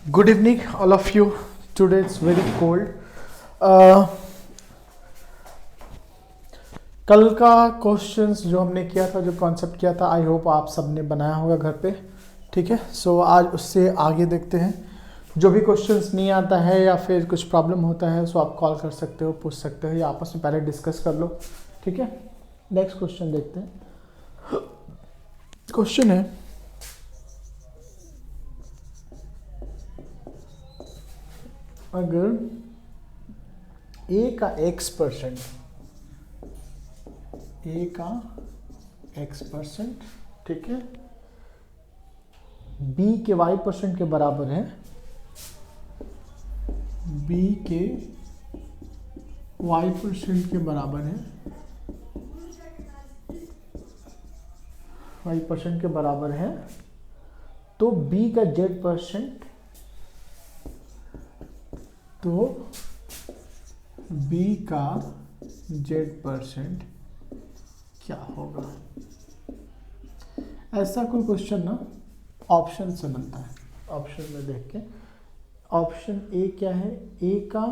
Good evening, all of you. Today it's very cold. कल का questions जो हमने किया था, जो कॉन्सेप्ट किया था, आई होप आप सबने बनाया होगा घर पे. ठीक है, सो आज उससे आगे देखते हैं. जो भी क्वेश्चंस नहीं आता है या फिर कुछ प्रॉब्लम होता है सो आप कॉल कर सकते हो, पूछ सकते हो या आपस में पहले डिस्कस कर लो. ठीक है, नेक्स्ट क्वेश्चन देखते हैं. क्वेश्चन है, अगर a का x%, a का x%, ठीक है, b के y% के बराबर है, b के y% के बराबर है, y% के बराबर है, तो b का z%, तो b का z% क्या होगा. ऐसा कोई क्वेश्चन ना ऑप्शन से बनता है. ऑप्शन में देख के, ऑप्शन ए क्या है, ए का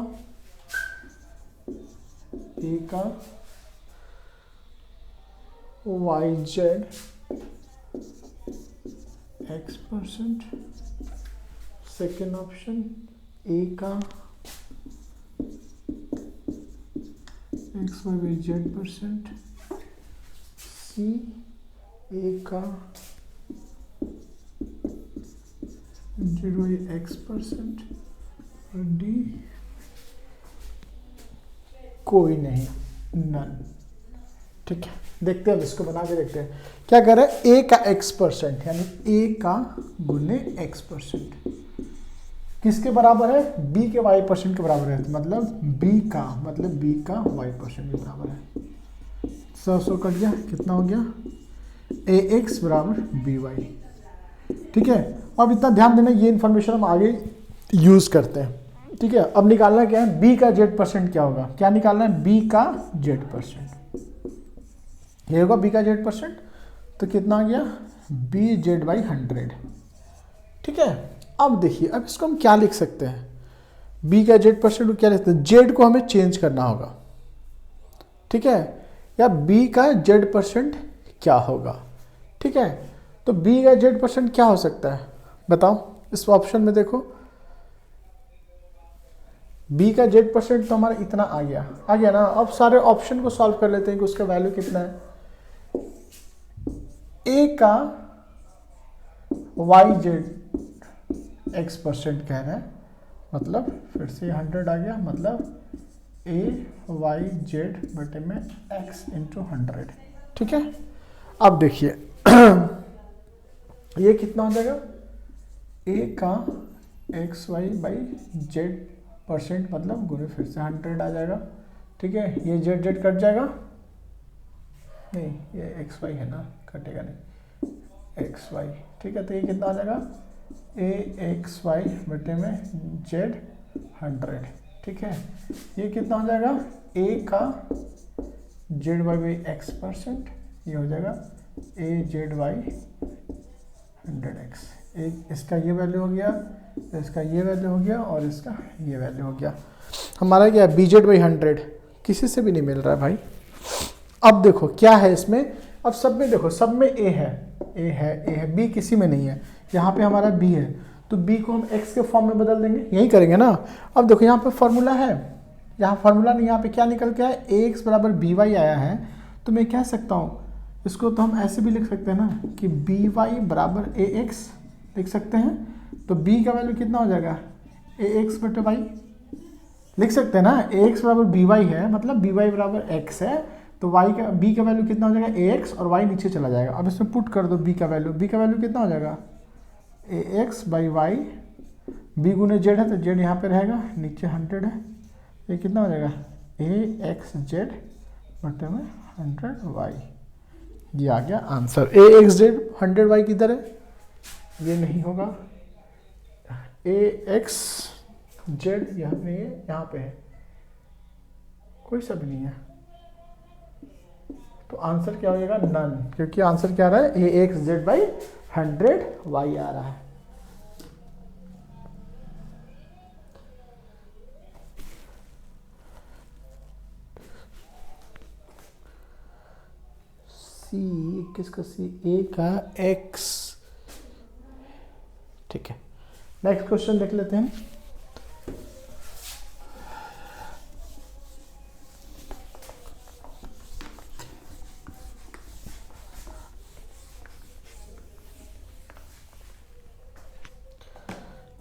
YZ x%, second option A का XYZ%, सी ए का x%, और डी कोई नहीं, नन. ठीक है, देखते हैं, अब इसको बना के देखते हैं. क्या कर रहे हैं, ए का x%, यानी ए का गुने x% किसके बराबर है, b के y% के बराबर है, मतलब b का y% के बराबर है. 100 कट गया, कितना हो गया, ax बराबर by. ठीक है, अब इतना ध्यान देना, ये इंफॉर्मेशन हम आगे यूज करते हैं. ठीक है, अब निकालना क्या है, b का z% क्या होगा, क्या निकालना है, b का z%, ये होगा b का z%, तो कितना आ गया, bz/100. ठीक है, अब देखिए, अब इसको हम क्या लिख सकते हैं, b का z% को क्या लिखते हैं, z को हमें चेंज करना होगा. ठीक है, या b का z% क्या होगा. ठीक है, तो b का z% क्या हो सकता है, बताओ. इस ऑप्शन में देखो, b का z% तो हमारा इतना आ गया ना. अब सारे ऑप्शन को सॉल्व कर लेते हैं कि उसका वैल्यू कितना है. a का YZ x% कह रहे हैं, मतलब फिर से 100 आ गया, मतलब AYZ बटे में x इंटू 100. ठीक है, अब देखिए ये कितना हो जाएगा, a का XY/Z% मतलब गुणे फिर से 100 आ जाएगा. ठीक है, ये z कट जाएगा, नहीं ये XY है ना, कटेगा नहीं, XY. ठीक है, तो ये कितना आ जाएगा, AXY बटे में Z100. ठीक है, ये कितना हो जाएगा, a का ZY/x%, ये हो जाएगा AZ/100x. इसका ये वैल्यू हो गया, इसका ये वैल्यू हो गया, और इसका ये वैल्यू हो गया. हमारा क्या है, BZ/100 किसी से भी नहीं मिल रहा है भाई. अब देखो क्या है इसमें, अब सब में देखो, सब में a है, b किसी में नहीं है. यहाँ पे हमारा b है, तो b को हम x के फॉर्म में बदल देंगे, यही करेंगे ना. अब देखो यहाँ पे फॉर्मूला है, यहाँ फॉर्मूला नहीं, यहाँ पे क्या निकल के आया, ax बराबर by आया है. तो मैं कह सकता हूँ, इसको तो हम ऐसे भी लिख सकते हैं ना कि by बराबर ax लिख सकते हैं. तो b का वैल्यू कितना हो जाएगा, ax बटे y लिख सकते हैं ना. ax बराबर by है, मतलब by बराबर x है, तो y का b का वैल्यू कितना हो जाएगा, ax, और y नीचे चला जाएगा. अब इसमें पुट कर दो b का वैल्यू कितना हो जाएगा, ax/y, b गुने z है तो z यहाँ पे रहेगा, नीचे 100 है, ये कितना हो जाएगा, axz बटे में 100y. ये आ गया आंसर. axz 100y किधर है, ये नहीं होगा, axz यहाँ नहीं है, यहाँ पे है, कोई सा भी नहीं है. तो आंसर क्या हो जाएगा, नन, क्योंकि आंसर क्या आ रहा है, ये AXZ/100 y आ रहा है. सी, 21 का सी, ए का एक्स। ठीक है, नेक्स्ट क्वेश्चन देख लेते हैं।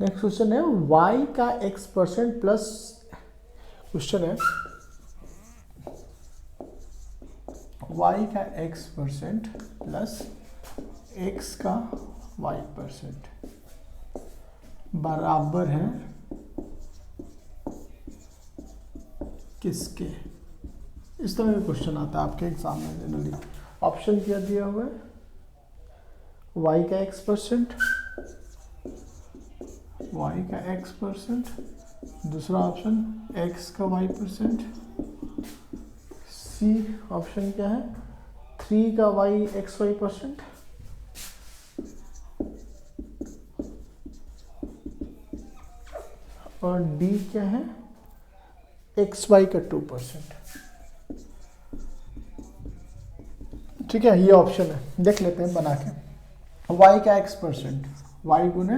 नेक्स्ट क्वेश्चन है y का x% प्लस, क्वेश्चन है y का x% प्लस x का y% बराबर है किसके। इस तरह का क्वेश्चन आता है आपके एग्जाम में जनरली। ऑप्शन क्या दिया हुआ है, y का x%, y का x%, दूसरा ऑप्शन x का y%, सी ऑप्शन क्या है 3 का y(xy)%, और डी क्या है xy का 2%। ठीक है, ये ऑप्शन है, देख लेते हैं बना के। y का x%, y गुने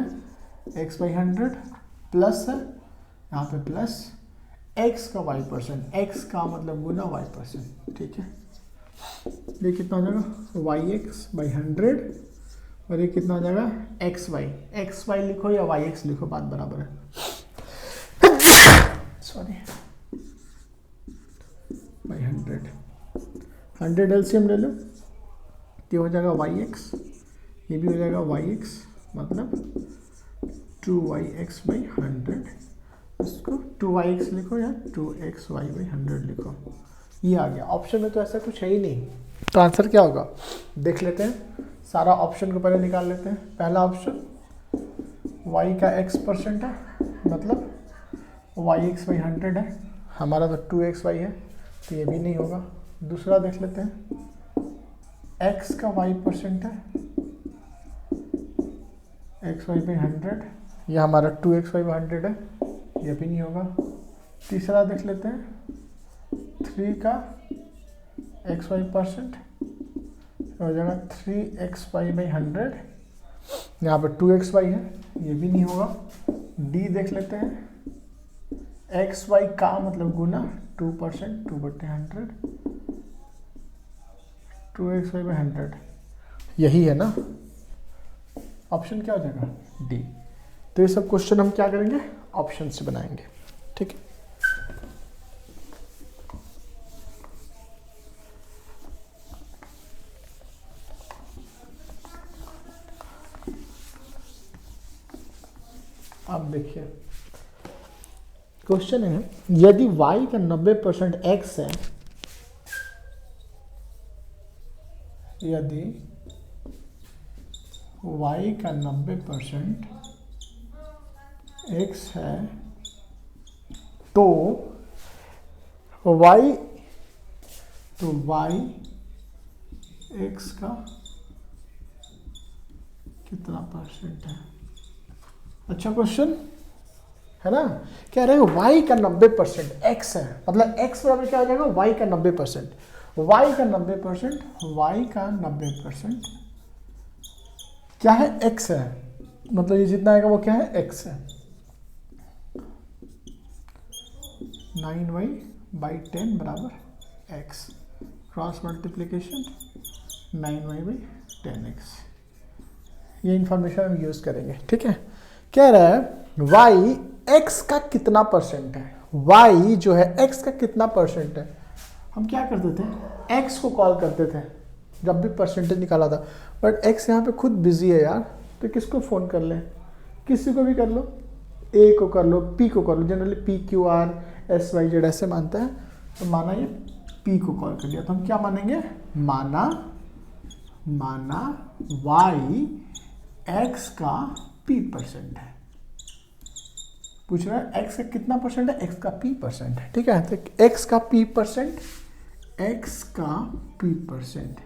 x/100 प्लस है यहाँ पे प्लस x का y%, x का मतलब गुना y%। ठीक है, ये कितना हो जाएगा yx/100 और ये कितना हो जाएगा xy लिखो या yx लिखो, बात बराबर है। सॉरी, 100 एलसीएम ले लो, ये हो जाएगा yx, ये भी हो जाएगा yx, मतलब 2yx/100। इसको 2yx लिखो या 2xy/100 लिखो, ये आ गया। ऑप्शन में तो ऐसा कुछ है ही नहीं, तो आंसर क्या होगा देख लेते हैं। सारा ऑप्शन को पहले निकाल लेते हैं। पहला ऑप्शन y का x% है, मतलब yx/100 है, हमारा तो 2xy है, तो ये भी नहीं होगा। दूसरा देख लेते हैं, x का y% है, xy/100, यह हमारा 2xy/100 है, ये भी नहीं होगा। तीसरा देख लेते हैं, 3 का xy%, हो जाएगा 3xy/100, यहाँ पर 2xy है, ये भी नहीं होगा। डी देख लेते हैं, xy का मतलब गुना 2%, 2/100, 2xy/100, यही है ना। ऑप्शन क्या हो जाएगा डी। तो ये सब क्वेश्चन हम क्या करेंगे, ऑप्शन से बनाएंगे। ठीक है, अब देखिए क्वेश्चन है, यदि y का 90% x है, यदि y का 90% x है, तो y x का कितना परसेंट है। अच्छा क्वेश्चन है ना, कह रहे हैं y का 90% x है, मतलब x बराबर क्या हो जाएगा y का 90%, y का 90%, y का 90% क्या है x है, मतलब ये जितना आएगा वो क्या है x है। 9y/10 बराबर x, क्रॉस मल्टीप्लिकेशन 9y/10x, ये इंफॉर्मेशन हम यूज करेंगे। ठीक है, कह रहा है y x का कितना परसेंट है, y जो है x का कितना परसेंट है। हम क्या करते थे, x को कॉल करते थे जब भी परसेंटेज निकाला था, बट x यहाँ पे खुद बिजी है यार, तो किसको फ़ोन कर लें, किसी को भी कर लो, a को कर लो, p को कर लो, generally p q r s y z ऐसे मानता है, तो माना ये p को कॉल कर लिया, तो हम क्या मानेंगे, माना y x का p% है। पूछ रहा है x का कितना परसेंट है, x का p% है। ठीक है, तो x का p%, x का p%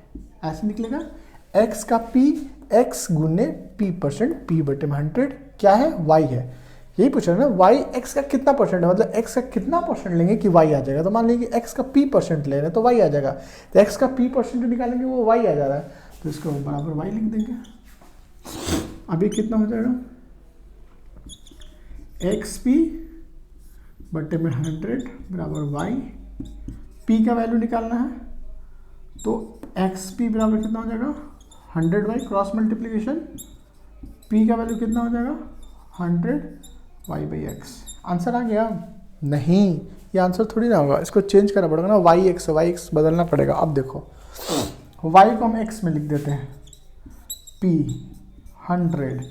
ऐसे निकलेगा, x का p, x गुने p%, p/100 क्या है y है, यही पूछ रहे हैं ना, वाई एक्स का कितना परसेंट है, मतलब एक्स का कितना परसेंट लेंगे कि वाई आ जाएगा। तो मान लीजिए कि एक्स का पी परसेंट ले रहे हैं तो वाई आ जाएगा, तो एक्स का पी परसेंट निकालेंगे वो वाई आ जा रहा है, तो इसको बराबर वाई लिख देंगे। अभी कितना हो जाएगा, एक्स पी बटे में 100 बराबर वाई, पी का वैल्यू निकालना है तो एक्स पी बराबर कितना हो जाएगा 100 बाई क्रॉस मल्टीप्लीकेशन, पी का वैल्यू कितना हो जाएगा 100 वाई बाई एक्स। आंसर आ गया? नहीं, ये आंसर थोड़ी ना होगा, इसको चेंज करना पड़ेगा ना, वाई एक्स बदलना पड़ेगा। अब देखो वाई को हम एक्स में लिख देते हैं, पी 100,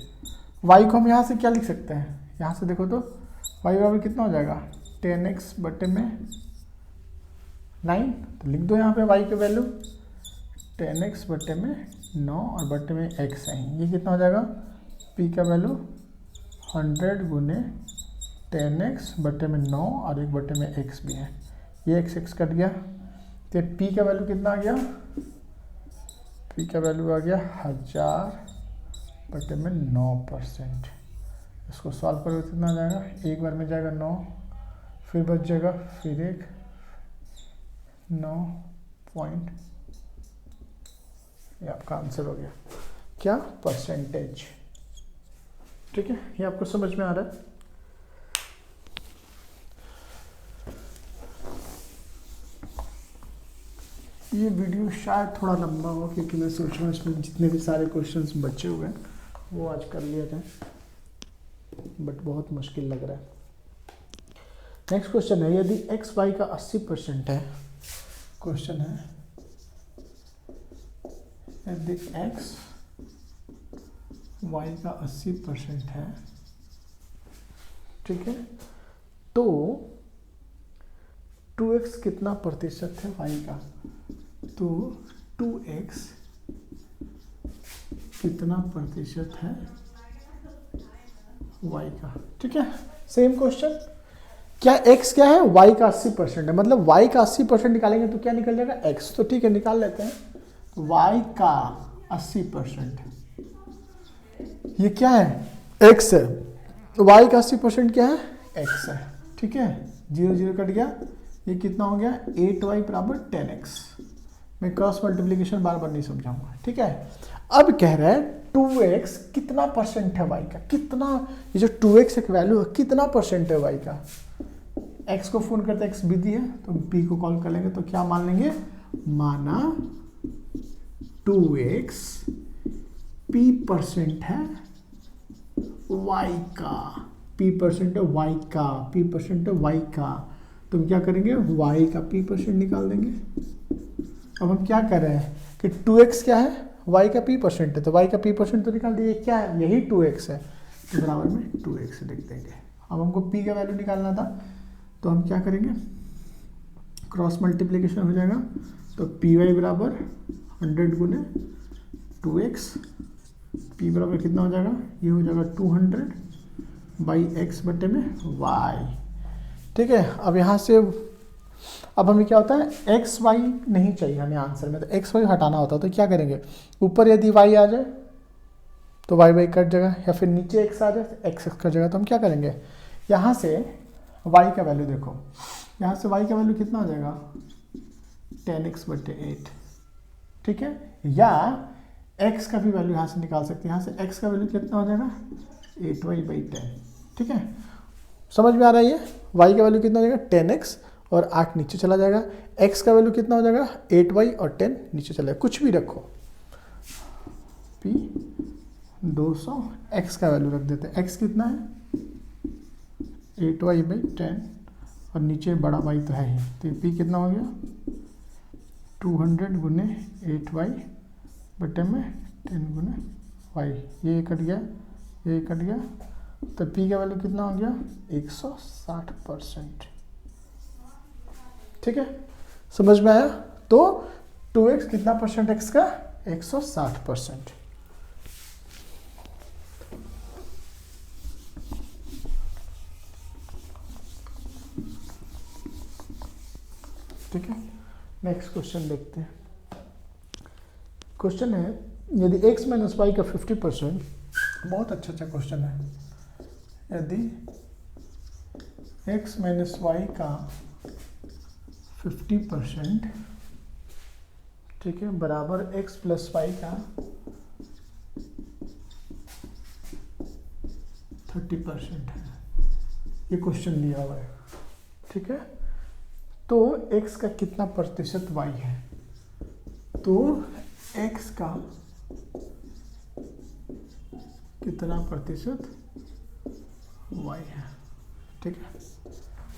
वाई को हम यहाँ से क्या लिख सकते हैं, यहाँ से देखो तो वाई बराबर कितना हो जाएगा 10x बटे में 9, तो लिख दो यहाँ पे वाई की वैल्यू 10x बटे में 9 और बटे में x है, ये कितना हो जाएगा, p का वैल्यू 100 गुने 10x बटे में 9 और 1 बटे में x भी है, ये x कट गया, तो p का वैल्यू कितना आ गया, p का वैल्यू आ गया 1000 बटे में 9%। इसको सॉल्व करोगे कितना आ जाएगा, एक बार में जाएगा 9, फिर बच जाएगा फिर एक 9 पॉइंट, ये आपका आंसर हो गया क्या, परसेंटेज। ठीक है, ये आपको समझ में आ रहा है। ये वीडियो शायद थोड़ा लंबा हो क्योंकि मैं सोच रहा हूँ इसमें जितने भी सारे क्वेश्चंस बचे हुए हैं वो आज कर लिया जाए, बट बहुत मुश्किल लग रहा है। नेक्स्ट क्वेश्चन है, यदि एक्स वाई का 80% है, क्वेश्चन है यदि एक्स वाई का 80% है, ठीक है, तो 2x कितना प्रतिशत है वाई का, तो 2x कितना प्रतिशत है y का। ठीक है, सेम क्वेश्चन, क्या x क्या है, y का 80% है, मतलब y का 80% निकालेंगे तो क्या निकल जाएगा x, तो ठीक है निकाल लेते हैं, y का 80% ये क्या है x है, तो y का 80% क्या है x है। ठीक है, 0 0 कट गया, ये कितना हो गया 8y बराबर 10x। मैं क्रॉस मल्टीप्लिकेशन बार बार नहीं समझाऊंगा। ठीक है, अब कह रहा है 2x कितना परसेंट है y का, कितना, ये जो 2x एक वैल्यू है कितना परसेंट है y का, x को फोन करते x विधि है तो p को कॉल कर लेंगे, तो क्या मान लेंगे, माना 2x p परसेंट है y का, p परसेंट है y का, p परसेंट है y का, तो हम क्या करेंगे y का p परसेंट निकाल देंगे। अब हम क्या कर रहे हैं कि 2x क्या है, y का p परसेंट है, तो y का p परसेंट तो निकाल दिए, क्या है यही 2x है, तो बराबर में 2x लिख देंगे। अब हमको p का वैल्यू निकालना था, तो हम क्या करेंगे क्रॉस मल्टीप्लिकेशन हो जाएगा, तो पी वाई बराबर 100 गुने 2x, p बराबर कितना हो जाएगा, ये हो जाएगा 200 बाई x बटे में y। ठीक है, अब यहाँ से अब हमें क्या होता है एक्स वाई नहीं चाहिए हमें आंसर में, तो एक्स वाई हटाना होता है, तो क्या करेंगे ऊपर यदि वाई आ जाए तो वाई वाई कट जाएगा, या फिर नीचे एक्स आ जाए तो एक्स एक्स कट जाएगा, तो हम क्या करेंगे यहाँ से वाई का वैल्यू देखो, यहाँ से वाई का वैल्यू कितना हो जाएगा 10x बटे 8। ठीक है, या एक्स का भी वैल्यू यहाँ से निकाल सकते हैं, यहाँ से एक्स का वैल्यू कितना हो जाएगा 8y बाई 10। ठीक है, समझ में आ रहा है ये, वाई का वैल्यू कितना हो जाएगा 10x और 8 नीचे चला जाएगा, x का वैल्यू कितना हो जाएगा 8y और 10 नीचे चला जाएगा, कुछ भी रखो, p 200, x का वैल्यू रख देते हैं, x कितना है 8y बाई 10 और नीचे बड़ा y तो है ही, तो p कितना हो गया 200 गुने 8y बटे में 10 गुने y, ये कट गया, ये कट गया, तो p का वैल्यू कितना हो गया 160%। ठीक है, समझ में आया, तो 2x कितना परसेंट x का 160%। ठीक है, नेक्स्ट क्वेश्चन देखते हैं। क्वेश्चन है यदि x माइनस वाई का 50%, बहुत अच्छा क्वेश्चन है, यदि x माइनस वाई का 50%, ठीक है, बराबर x प्लस वाई का 30% है। ये क्वेश्चन दिया हुआ है, ठीक है। तो x का कितना प्रतिशत y है? तो x का कितना प्रतिशत y है, ठीक है।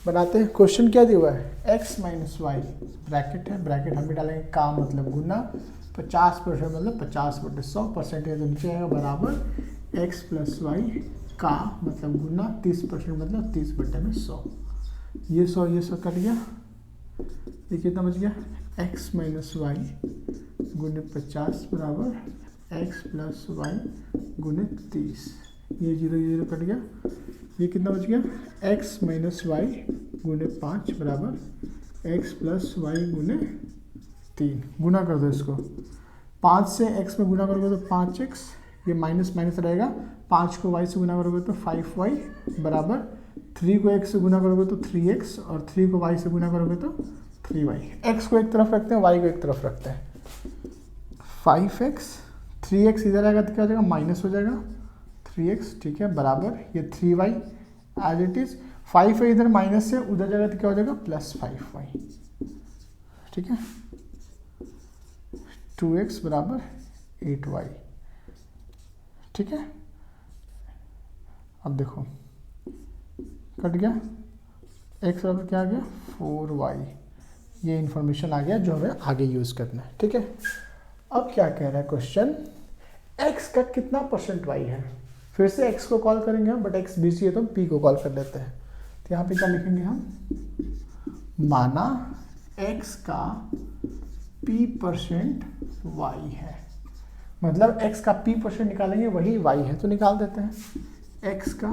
बनाते हैं। क्वेश्चन क्या दिया हुआ है? x माइनस वाई, ब्रैकेट है, ब्रैकेट हम भी डालेंगे, का मतलब गुना, 50% मतलब 50/100%, तो नीचे आएगा बराबर x प्लस वाई का मतलब गुना 30% मतलब 30/100। ये 100 कट गया, ये कितना बच गया? x माइनस वाई गुने 50 बराबर x प्लस वाई गुने 30। ये 0 कट गया, ये कितना बच गया? x माइनस वाई गुने 5 बराबर x प्लस वाई गुने 3। गुना कर दो इसको, 5 से x में गुना करोगे तो 5x, ये माइनस माइनस रहेगा, 5 को y से गुना करोगे तो 5y बराबर 3 को x से गुना करोगे तो 3x और 3 को y से गुना करोगे तो 3y। x को एक तरफ रखते हैं, y को एक तरफ रखते हैं। 5x, 3x इधर आएगा तो क्या हो जाएगा? माइनस हो जाएगा 3x, ठीक है, बराबर ये 3y एज इट इज। 5 है इधर माइनस से, उधर जाएगा तो क्या हो जाएगा? प्लस 5y, ठीक है। 2x बराबर 8y, ठीक है। अब देखो कट गया, x बराबर क्या आ गया? 4y। ये इंफॉर्मेशन आ गया जो हमें आगे यूज़ करना है, ठीक है। अब क्या कह रहा है क्वेश्चन? x का कितना परसेंट y है? फिर से x को कॉल करेंगे हम, बट x बिजी है तो हम p को कॉल कर लेते हैं। तो यहाँ पे क्या लिखेंगे हम? माना x का p% y है, मतलब x का p% निकालेंगे वही y है, तो निकाल देते हैं। x का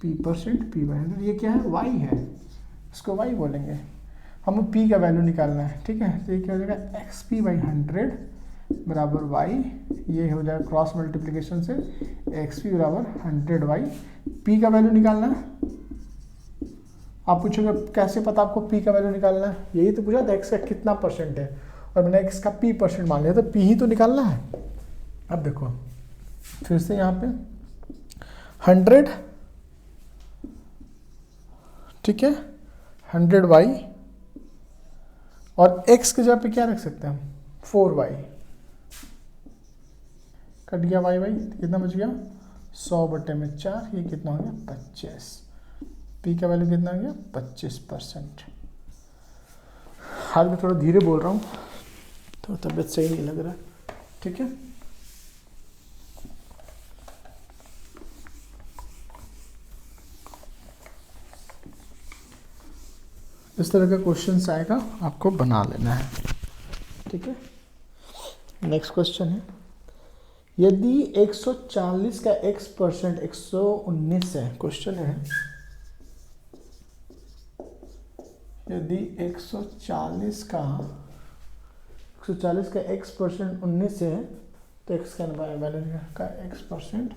p% py है, तो ये क्या है? y है, इसको y बोलेंगे। हम p का वैल्यू निकालना है, ठीक है। तो ये क्या हो जाएगा? xp/100 बराबर y, ये हो जाएगा क्रॉस मल्टीप्लिकेशन से xp बराबर 100y। p का वैल्यू निकालना है। आप पूछोगे कैसे पता आपको p का वैल्यू निकालना है? यही तो पूछा था, x का कितना परसेंट है, और मैंने x का p% मान लिया, तो p ही तो निकालना है। अब देखो फिर से यहाँ पे 100, ठीक है, 100y, और x के जगह पे क्या रख सकते हैं हम? 4y। कट गया y, कितना बच गया? 100/4, ये कितना हो गया? 25। p का वैल्यू कितना हो गया? 25%। आज मैं थोड़ा धीरे बोल रहा हूँ, तो तबीयत सही नहीं लग रहा है, ठीक है। इस तरह का क्वेश्चन आएगा, आपको बना लेना है, ठीक है। नेक्स्ट क्वेश्चन है, यदि 140 का x% 119 है, क्वेश्चन है यदि 140 का x% 19 है, तो x का वैल्यू का x%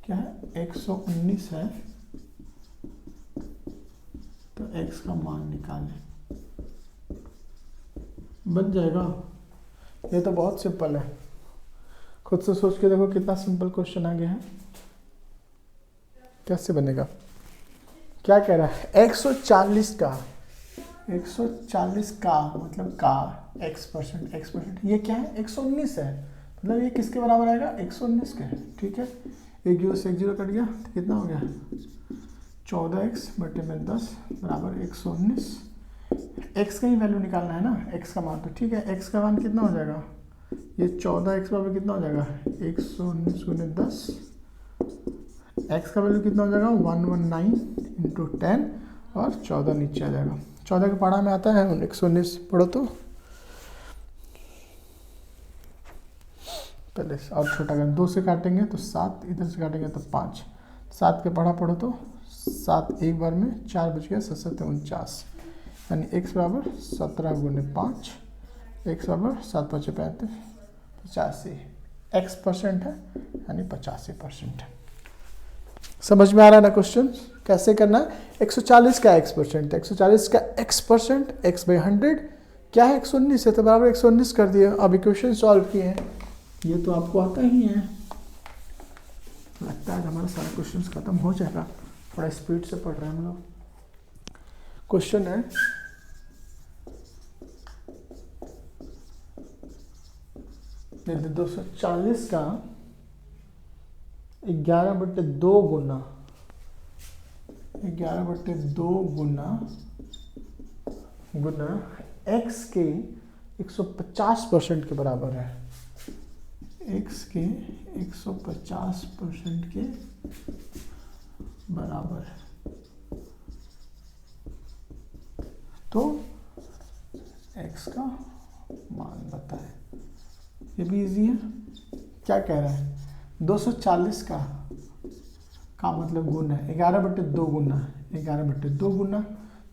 क्या है? 119 है, तो x का मान निकालें, बन जाएगा। ये तो बहुत सिंपल है, खुद से सोच के देखो कितना सिंपल क्वेश्चन आ गया है। कैसे बनेगा? क्या कह रहा है? 140 का मतलब का x%, ये क्या है? 119 है, मतलब ये किसके बराबर आएगा? 119 के, ठीक है। एक 0 से 1 0 कट गया, तो कितना हो गया? 14x/10 बराबर 119। x का ही वैल्यू निकालना है ना, x का मान, तो ठीक है। x का मान कितना हो जाएगा? ये 14x बराबर कितना हो जाएगा? 119 गुने 10। x का वैल्यू कितना हो जाएगा? 119 × 10, और 14 नीचे आ जाएगा। 14 के पढ़ा में आता है 119, पढ़ो तो पहले, और छोटा कर 2 से काटेंगे तो 7, इधर से काटेंगे तो 5। 7 के पढ़ा पढ़ो तो 7 एक बार में 4 बच गया, 7 7 49, यानी x बराबर 17 गुने 5, x बराबर 7 5 35, 85। x% है, यानी 85% है। समझ में आ रहा है ना क्वेश्चन कैसे करना है? 140 का x परसेंट, 140 का x परसेंट x बाई 100 क्या है 119 है, तो बराबर 119 कर दिया। अब इक्वेशन सॉल्व किए हैं, ये तो आपको आता ही है। लगता है हमारा सारा क्वेश्चन खत्म हो जाएगा, थोड़ा स्पीड से पढ़ रहे हैं हम लोग। क्वेश्चन है यदि 240 का 11/2 गुना 11/2 गुना x के 150% के बराबर है, x के 150% के बराबर है, तो x का मान बताए। ये भी इजी है। क्या कह रहा है? 240 का मतलब गुण है 11/2 गुना 11/2 गुना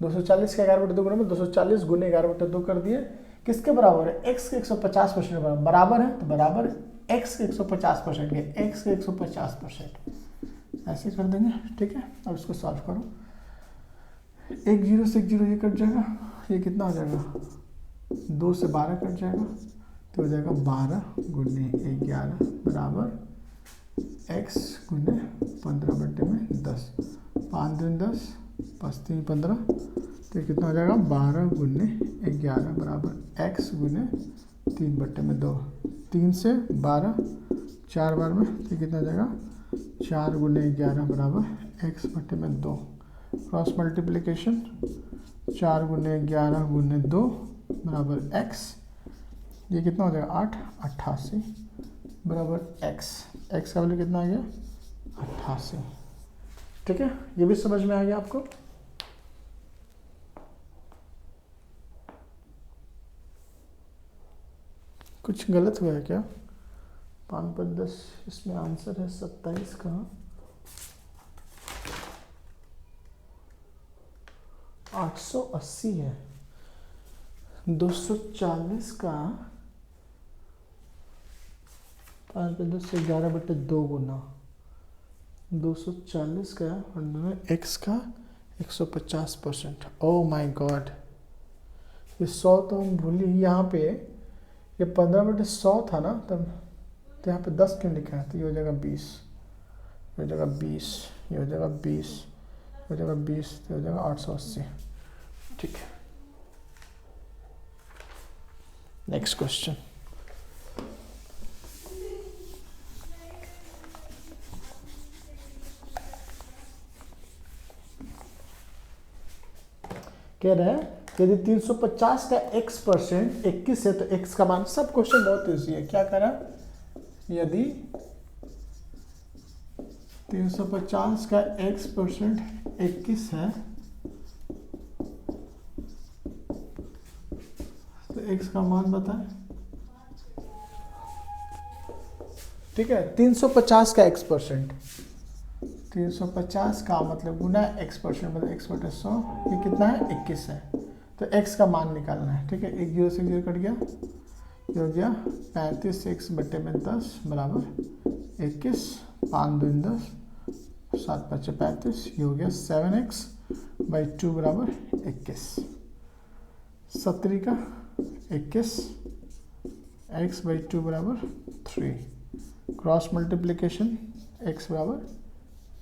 240 का 11/2 गुना में 240 गुने 11/2 कर दिए। किसके बराबर है? x के 150% बराबर है, तो बराबर x के 150% के x के 150% ऐसे कर देंगे। ठीक है, अब इसको सॉल्व करो। 1 0 से 1 0 ये कट जाएगा, ये कितना हो जाएगा 2 से 12 कट जाएगा, तो हो जाएगा 12 गुने 11 बराबर x गुने 15/10, 5 दूनी 10, 5 3 15, तो कितना हो जाएगा 12 गुने 11 बराबर x गुने 3/2, 3 से 12 4 बार में, तो कितना हो जाएगा 4 गुने 11 बराबर x/2। क्रॉस मल्टीप्लिकेशन 4 गुने 11 गुने 2 बराबर x, ये कितना हो जाएगा 8 88 बराबर x का वैल्यू कितना आ गया 88। ठीक है, ये भी समझ में आ गया आपको। कुछ गलत हुआ है क्या? 5/10 इसमें आंसर है 27 का 880 है। 240 का 5/10 से 11/2 गुना 240 का x का 150%। ओह माय गॉड, ये 100 तो हम भूल ही। यहाँ पे ये 15/100 था ना तब, तो यहाँ पे 10 क्यों लिखा है? तो ये हो जाएगा 20, ये हो जाएगा 20, ये हो जाएगा 20, ये हो जाएगा 20, तो हो जाएगा 880। ठीक है, नेक्स्ट क्वेश्चन। कह रहे हैं यदि 350 का x परसेंट 21 है तो x का मान। सब क्वेश्चन बहुत ईजी है। क्या करा? यदि 350 का x परसेंट 21 है तो x का मान बताएं। ठीक है, 350 का x परसेंट, 350 का मतलब गुना x परसेंट मतलब x/100, ये कितना है 21 है, तो x का मान निकालना है। ठीक है, 1 0 से 0 कट गया, ये हो गया 35 x/10 बराबर 21, 5 दूनी 10, 7 5 35, ये हो गया 7x/2 बराबर 21। 70 का 21 x/2 बराबर 3। क्रॉस मल्टीप्लिकेशन x बराबर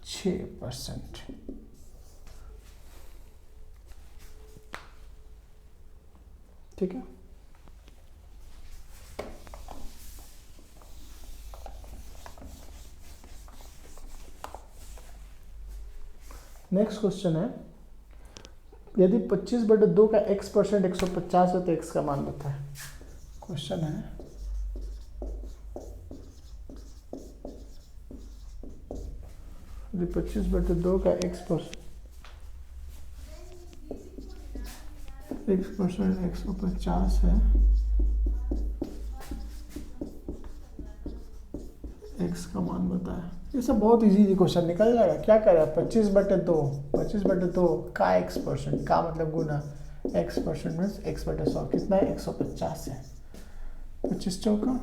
6%। ठीक है, नेक्स्ट क्वेश्चन है यदि 25/2 का x परसेंट 150 है तो x का मान बताएं। क्वेश्चन है यदि 25/2 का x परसेंट 150 है, x का मान बताएं। ये सब बहुत इजी क्वेश्चन निकल जाएगा। क्या करेगा? 25/2 का x परसेंट का मतलब गुना x परसेंट मीन्स x/100 कितना है 150 है। 25 चौका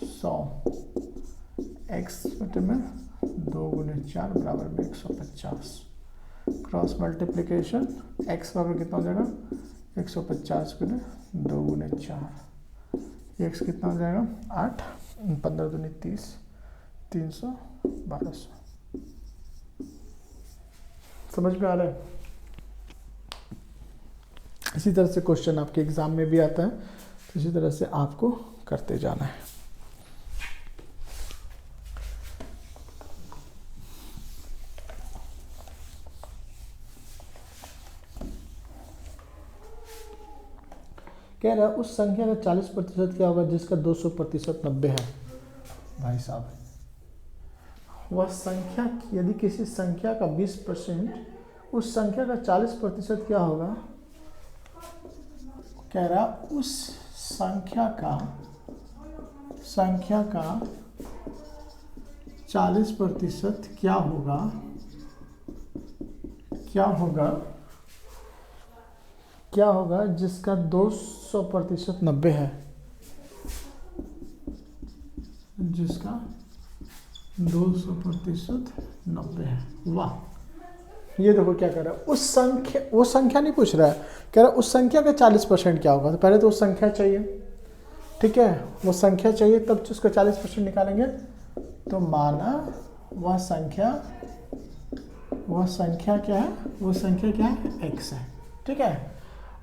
100 एक्स बटे में 2 गुने 4 बराबर में 150। क्रॉस मल्टीप्लिकेशन एक्स बराबर कितना हो जाएगा 150 गुने 2 गुने 4, एक्स कितना हो जाएगा 8, 15 दूनी 30, 300, 1200। समझ में आ रहा है? इसी तरह से क्वेश्चन आपके एग्जाम में भी आता है, तो इसी तरह से आपको करते जाना है। कह रहा है उस संख्या का 40% क्या होगा जिसका 200% 90 है। भाई साहब, वह संख्या यदि किसी संख्या का 20%, उस संख्या का 40% क्या होगा। कह रहा उस संख्या का 40% क्या होगा जिसका 200% 90 है, जिसका 200% 90 है। वाह, ये देखो क्या कर रहा है, उस संख्या, वो संख्या नहीं पूछ रहा है, कह रहा है उस संख्या का 40% क्या होगा। तो पहले तो वो संख्या चाहिए, ठीक है, वो संख्या चाहिए, तब उसका 40% निकालेंगे। तो माना वह संख्या क्या है, वो संख्या क्या है, x है, ठीक है।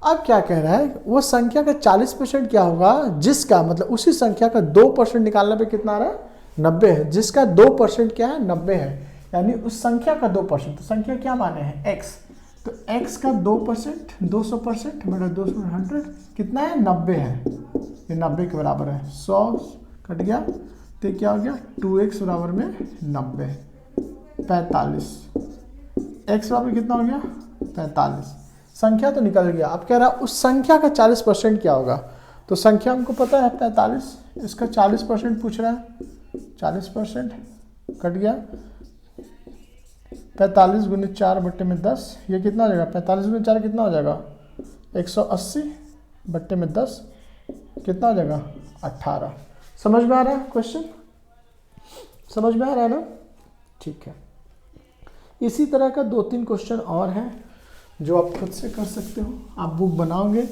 अब क्या कह रहा है, वो संख्या का 40% क्या होगा जिसका, मतलब उसी संख्या का 2% निकालने पे कितना आ रहा है, 90 है, जिसका 2% क्या है, 90 है, यानी उस संख्या का 2%। तो संख्या क्या माने हैं, x, तो x का 2%, 200% बटा 200 100 कितना है, 90 है, ये 90 के बराबर है। 100 कट गया तो क्या हो गया, 2x बराबर में 90, 45, x बराबर कितना हो गया, 45। संख्या तो निकल गया। अब कह रहा है उस संख्या का 40% क्या होगा। तो संख्या हमको पता है 45, इसका 40% पूछ रहा है, 40% कट गया, 45 गुने 4 बट्टे में 10, ये कितना हो जाएगा, 45 गुने 4 कितना हो जाएगा, 180 बट्टे में 10 कितना हो जाएगा, 18। समझ में आ रहा है क्वेश्चन, समझ में आ रहा है ना, ठीक है। इसी तरह का 2-3 क्वेश्चन और हैं जो आप खुद से कर सकते हो। आप बुक बनाओगे,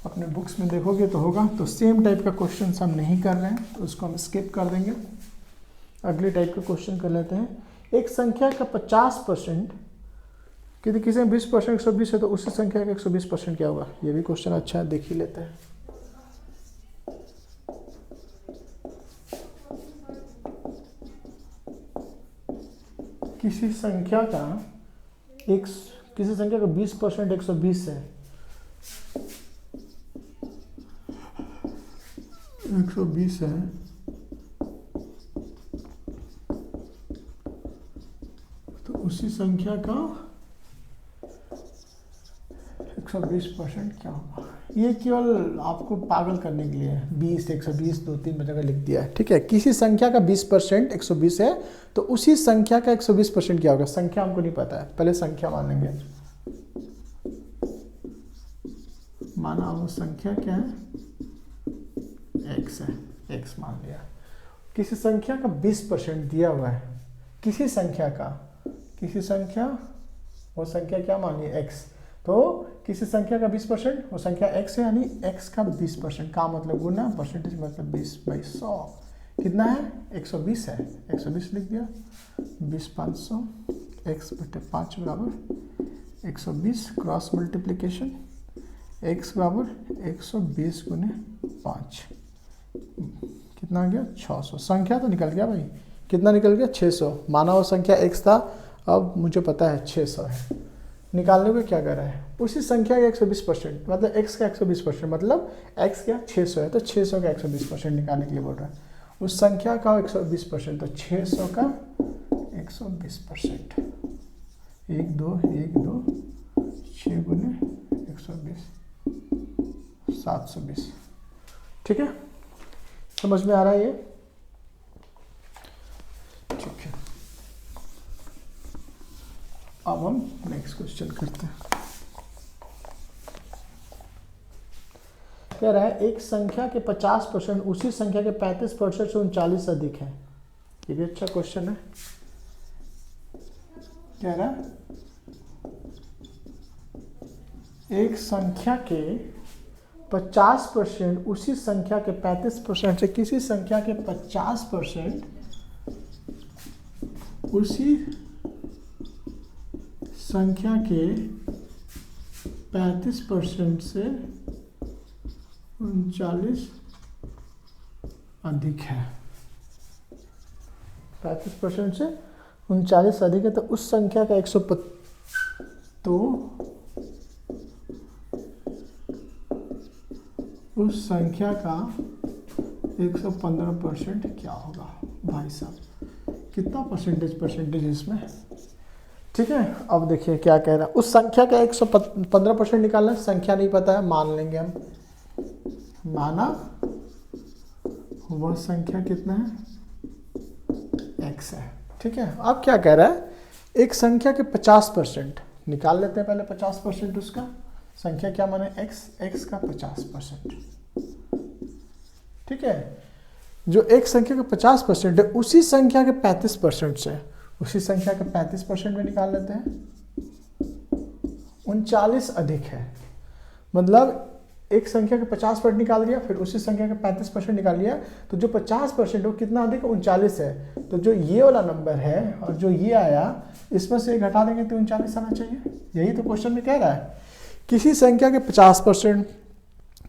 अपने बुक्स में देखोगे तो होगा। तो सेम टाइप का क्वेश्चन हम नहीं कर रहे हैं, तो उसको हम स्किप कर देंगे, अगले टाइप का क्वेश्चन कर लेते हैं। एक संख्या का 50%, यदि किसी में 20% 120 है, तो उसी संख्या का 120% क्या होगा। ये भी क्वेश्चन अच्छा है, देख ही लेते हैं। किसी संख्या का 20% 120 है, 120 है, तो उसी संख्या का 120% क्या होगा। ये केवल आपको पागल करने के लिए है। 20 120 2-3 जगह लिख दिया है, ठीक है। किसी संख्या का 20% 120 है, तो उसी संख्या का 120% क्या होगा। संख्या हमको नहीं पता है, पहले संख्या मान लेंगे। माना वो संख्या क्या है, x है, x मान लिया। किसी संख्या का 20% दिया हुआ है, किसी संख्या, वो संख्या क्या मानिए x, तो किसी संख्या का 20%, वो संख्या x है, यानी x का 20% का मतलब गुना, परसेंटेज मतलब 20/100 कितना है, 120 है, 120 लिख दिया। 20/500 x बटे 5 बराबर 120, क्रॉस मल्टीप्लिकेशन x बराबर 120 गुने 5 कितना आ गया, 600। संख्या तो निकल गया भाई, कितना निकल गया, 600। माना वो संख्या x था, अब मुझे पता है 600 है। निकालने को क्या कर रहा है, उसी संख्या का 120%, मतलब x का 120%, मतलब x क्या 600 है, तो 600 का 120% निकालने के लिए बोल रहा है। उस संख्या का 120%, तो 600 का 120%, 1 2 1 2 6 गुने 120 720, ठीक है। समझ में आ रहा है ये, ठीक है। अब हम नेक्स्ट क्वेश्चन करते हैं। कह रहा है एक संख्या के 50% उसी संख्या के 35% से 39 अधिक है। ये भी अच्छा क्वेश्चन है। कह रहा है एक संख्या के 50% उसी संख्या के 35% से किसी संख्या के 50% उसी संख्या के 35% से 39 अधिक है। 35% से 39 अधिक है तो उस संख्या का 100 तो उस संख्या का 115% क्या होगा? भाई साहब कितना परसेंटेज इसमें? ठीक है, अब देखिए क्या कह रहा है। उस संख्या का 115% निकालना है, संख्या नहीं पता है, मान लेंगे हम। माना वह संख्या कितना है? x है। ठीक है, अब क्या कह रहा है, एक संख्या के 50% निकाल लेते हैं पहले। 50% उसका संख्या क्या माने? x का 50%। ठीक है, जो एक संख्या का 50% है उसी संख्या के 35% से, उसी संख्या के 35% में निकाल लेते हैं। 39 अधिक है, मतलब एक संख्या के 50% निकाल दिया, फिर उसी संख्या के 35% निकाल लिया, तो जो 50% है वो कितना अधिक है? 39 है। तो जो ये वाला नंबर है और जो ये आया, इसमें से घटा देंगे तो 39 आना चाहिए। यही तो क्वेश्चन में कह रहा है। किसी संख्या के 50%,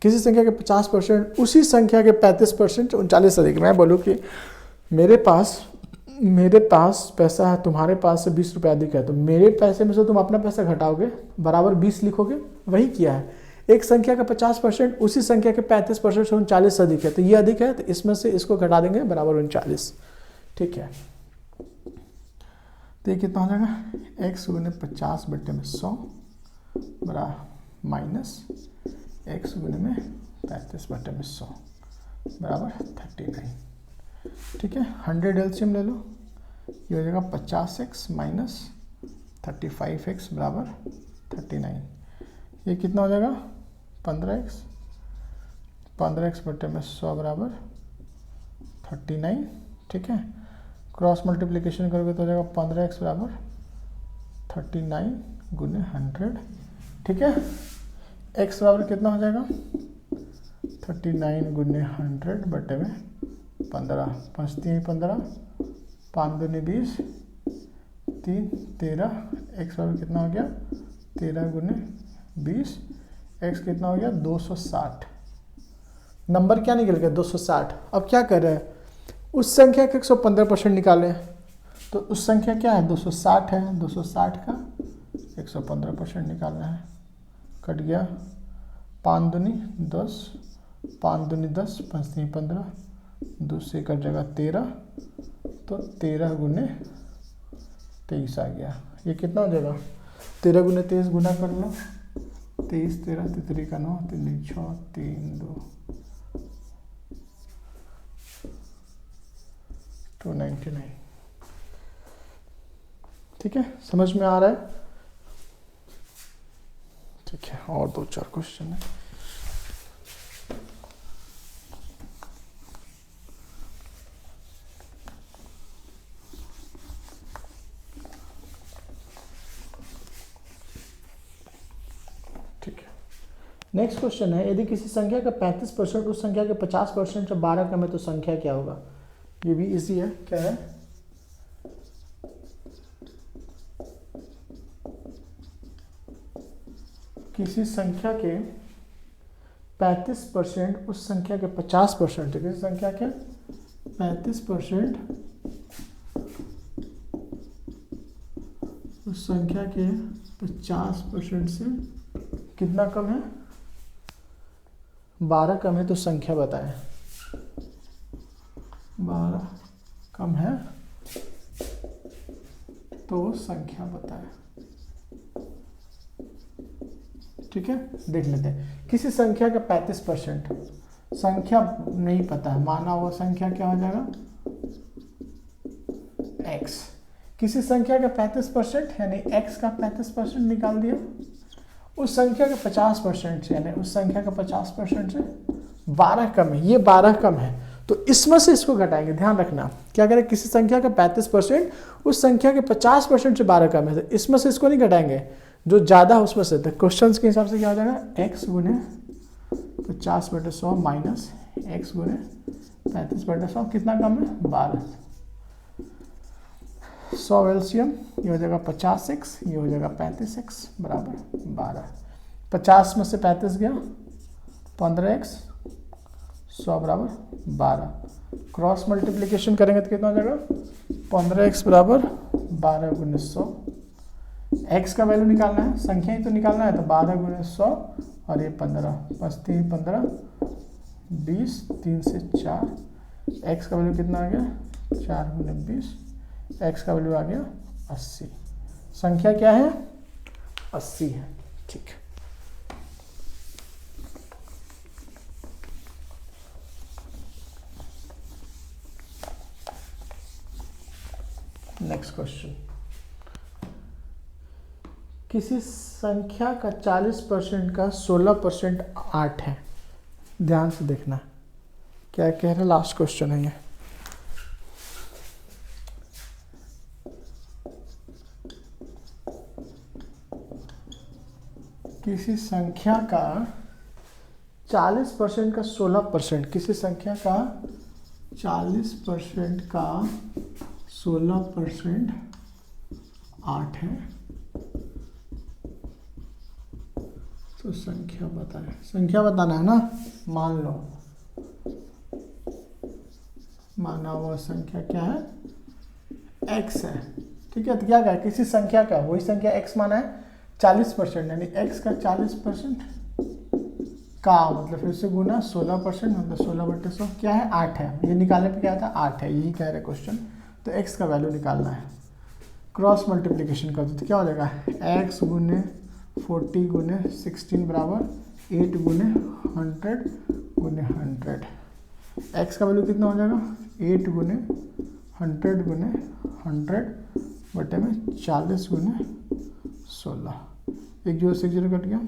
किसी संख्या के 50% उसी संख्या के 35% 39 अधिक। मैं बोलूँ कि मेरे पास पैसा है, तुम्हारे पास से 20 रुपये अधिक है, तो मेरे पैसे में से तुम अपना पैसा घटाओगे, बराबर 20 लिखोगे। वही किया है। एक संख्या का 50% उसी संख्या के 35% से 39 अधिक है, तो ये अधिक है, तो इसमें से इसको घटा देंगे, बराबर 39। ठीक है, तो ये कितना हो जाएगा? x गुने 50 बटे में 100 बराबर माइनस x गुने में 35 बटे में 100 बराबर 39। ठीक है, 100 एलसीएम ले लो, ये हो जाएगा 50x माइनस 35x बराबर 39। ये कितना हो जाएगा? 15x बटे में 100 बराबर 39। ठीक है, क्रॉस मल्टीप्लिकेशन करोगे तो हो जाएगा 15x बराबर 39 गुने 100। ठीक है, x बराबर कितना हो जाएगा? 39 गुने 100 बटे में 15, 5 3 15, 5 दूनी 20, 3 13। x बराबर कितना हो गया? 13 गुने 20। x कितना हो गया? 260। नंबर क्या निकल गया? 260। अब क्या कर रहे हैं, उस संख्या का 115% निकालें, तो उस संख्या क्या है? 260 है। 260 का 115% निकालना है। कट गया, 5 दूनी 10, 5 दूनी 10, 5 3 15, 2 से कट जाएगा 13, तो 13 गुने 23 आ गया। ये कितना हो जाएगा? 13 गुने 23 गुना कर लो, 23 13 3 का 9, 3 6 3 2 299। ठीक है, समझ में आ रहा है? ठीक है, और 2-4 क्वेश्चन है। नेक्स्ट क्वेश्चन है, यदि किसी संख्या का 35% उस संख्या के 50% से 12 कम है तो संख्या क्या होगा? ये भी इजी है। क्या है? किसी संख्या के 35% उस संख्या के 50%, किसी संख्या के 35% उस संख्या के 50% से कितना कम है? 12 कम है तो संख्या बताएं। 12 कम है तो संख्या बताएं। ठीक है, देख लेते हैं। किसी संख्या का 35%, संख्या नहीं पता है, माना वो संख्या क्या हो जाएगा? x। किसी संख्या का 35% यानी x का 35% निकाल दिया, उस संख्या का 50% से, यानी उस संख्या का 50% से 12 कम है। ये 12 कम है तो इसमें से इसको घटाएंगे। ध्यान रखना क्या करें, किसी संख्या का 35% उस संख्या के 50% से 12 कम है, तो इसमें से इसको नहीं घटाएंगे, जो ज़्यादा है उसमें से। तो क्वेश्चन के हिसाब से क्या हो जाएगा, x गुने 50/100 माइनस x गुने 35/100 कितना कम है 12। 100 एलसीएम, ये हो जाएगा 50x, ये हो जाएगा 35x बराबर 12। 50 में से 35 गया 15x, 100 बराबर 12। क्रॉस मल्टीप्लिकेशन करेंगे तो कितना हो जाएगा, 15x बराबर 12 गुने 100। x का वैल्यू निकालना है, संख्या ही तो निकालना है, तो 12 गुने 100 और ये 15, 5 3 15 20, 3 से 4। x का वैल्यू कितना आ गया 4 गुने 20, x का वैल्यू आ गया 80। संख्या क्या है 80 है। ठीक है, नेक्स्ट क्वेश्चन। किसी संख्या का 40% का 16% 8 है। ध्यान से देखना क्या कह रहे हैं, लास्ट क्वेश्चन है ये। किसी संख्या का 40% का 16%, किसी संख्या का 40% का 16% 8 है, तो संख्या बताएं। संख्या बताना है ना, मान लो माना हुआ संख्या क्या है x है। ठीक है, तो क्या कहा, किसी संख्या का, वही संख्या x माना है 40%, यानी x का 40% का मतलब फिर से गुना 16%, मतलब 16/100 क्या है 8 है। ये निकालने पे क्या था 8 है, यही कह रहे क्वेश्चन। तो x का वैल्यू निकालना है, क्रॉस मल्टीप्लिकेशन कर दो तो क्या हो जाएगा, x गुने 40 गुने 16 बराबर 8 गुने 100 गुने 100। x का वैल्यू कितना हो जाएगा 8 गुने 100 गुने 100 बटे में 40 गुने 16। 1 0 से 0 कट गया,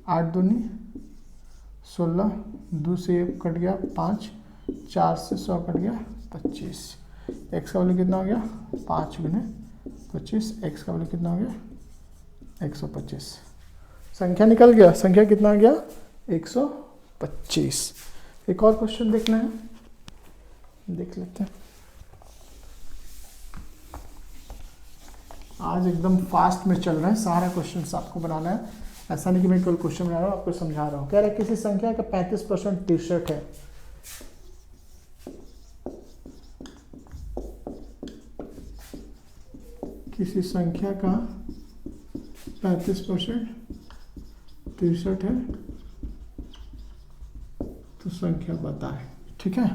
8 दूनी 16, 2 से 1 कट गया 5, 4 से 100 कट गया 25। x का वैल्यू कितना हो गया 5 गुने 25, x का वैल्यू कितना हो गया 125। संख्या निकल गया, संख्या कितना आ गया 125। एक और क्वेश्चन देखना है, देख लेते हैं। आज एकदम फास्ट में चल रहा है, सारा क्वेश्चन आपको बनाना है, ऐसा नहीं कि मैं केवल क्वेश्चन बना रहा हूँ आपको समझा रहा हूँ। कह रहा है किसी संख्या का 35% टी-शर्ट है। किसी संख्या का 35% टी-शर्ट है, तो संख्या बताएं। ठीक है,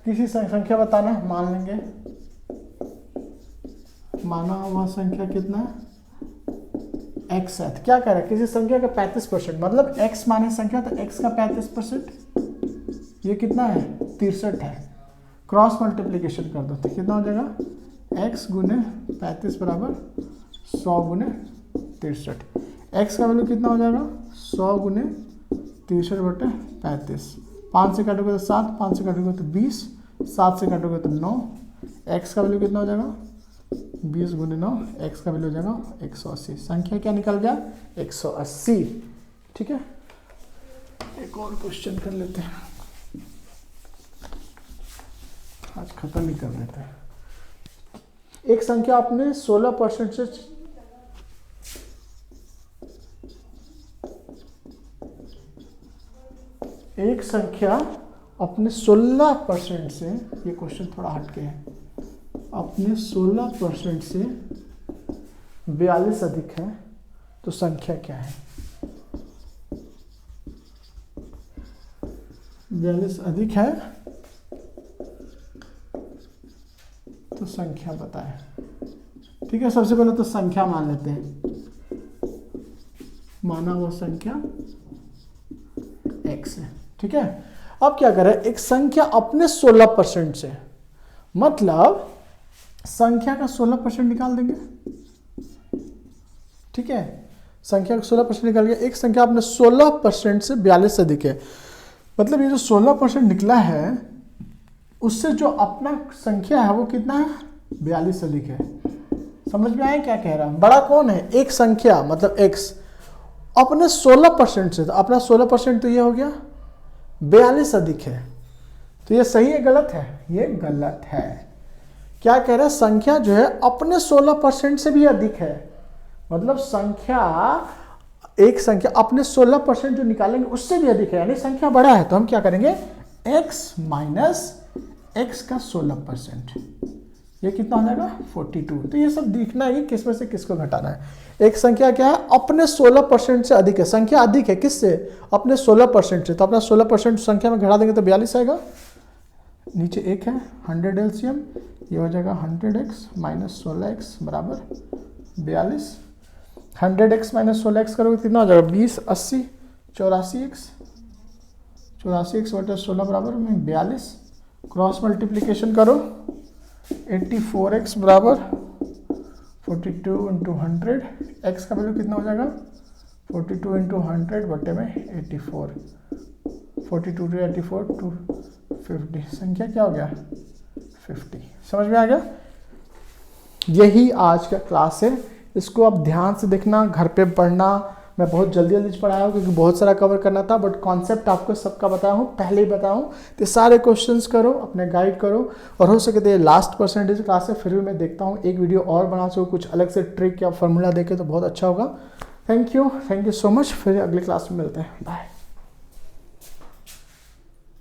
किसी संख्या बताना, मान लेंगे माना हुआ संख्या कितना है x है। तो क्या कह रहा है, किसी संख्या का 35%, मतलब x माने संख्या, तो x का 35% ये कितना है 63 है। क्रॉस मल्टीप्लिकेशन कर दो तो कितना हो जाएगा x गुने 35 बराबर 100 गुने 63। x का वैल्यू कितना हो जाएगा 100 गुने 63 बटे 35। 5 से काटोगे तो 7, 5 से काटोगे तो 20, 7 से काटोगे तो 9। x का वैल्यू कितना हो जाएगा 20 गुने 9, x का वैल्यू हो जाएगा 180। संख्या क्या निकल गया 180। ठीक है, एक और क्वेश्चन कर लेते हैं, आज खत्म ही कर लेते हैं। एक संख्या अपने 16% से एक संख्या अपने 16% से, ये क्वेश्चन थोड़ा हटके है, अपने 16% से 42 अधिक है, तो संख्या क्या है। 42 अधिक है तो संख्या बताएं। ठीक है, सबसे पहले तो संख्या मान लेते हैं, माना हुआ संख्या x है। ठीक है, अब क्या करें, एक संख्या अपने 16% से, मतलब संख्या का 16% निकाल देंगे। ठीक है, संख्या का 16% निकाल गया, एक संख्या अपने 16% से 42 से अधिक है, मतलब ये जो 16% निकला है उससे जो अपना संख्या है वो कितना है, 42 अधिक है। समझ में आया क्या कह रहा हूं? बड़ा कौन है, एक संख्या मतलब x अपने 16% से, तो अपना 16% तो ये हो गया 42 अधिक है। तो ये सही है गलत है, ये गलत है। क्या कह रहा है, संख्या जो है अपने 16% से भी अधिक है, मतलब संख्या, एक संख्या अपने 16% जो निकालेंगे उससे भी अधिक है, यानी संख्या बड़ा है। तो हम क्या करेंगे, x माइनस x का 16%, ये कितना हो जाएगा 42। तो ये सब देखना है कि किस में से किसको घटाना है। एक संख्या क्या है, अपने 16% से अधिक है, संख्या अधिक है किससे, अपने 16% से, तो अपना 16% संख्या में घटा देंगे तो 42 आएगा। नीचे एक है 100 एलसीएम, ये हो जाएगा 100x माइनस 16x बराबर 42। 100x माइनस 16x करोगे कितना हो जाएगा, 20 80 84x, 84x बटे 16 बराबर में 42। क्रॉस मल्टीप्लीकेशन करो, 84x बराबर 42 इंटू 100, x का वैल्यू कितना हो जाएगा 42 इंटू 100 बटे में 84, 42 टू 84 250, संख्या क्या हो गया 50। समझ में आ गया? यही आज का क्लास है, इसको आप ध्यान से देखना, घर पे पढ़ना। मैं बहुत जल्दी जल्दी पढ़ाया हूँ क्योंकि बहुत सारा कवर करना था, बट कॉन्सेप्ट आपको सबका बताया हूँ, पहले ही बताया हूँ। तो सारे क्वेश्चंस करो, अपने गाइड करो, और हो सके तो ये लास्ट परसेंटेज क्लास है, फिर भी मैं देखता हूँ एक वीडियो और बना सकूँ, कुछ अलग से ट्रिक या फॉर्मूला देके तो बहुत अच्छा होगा। थैंक यू सो मच, फिर अगली क्लास में मिलते हैं, बाय।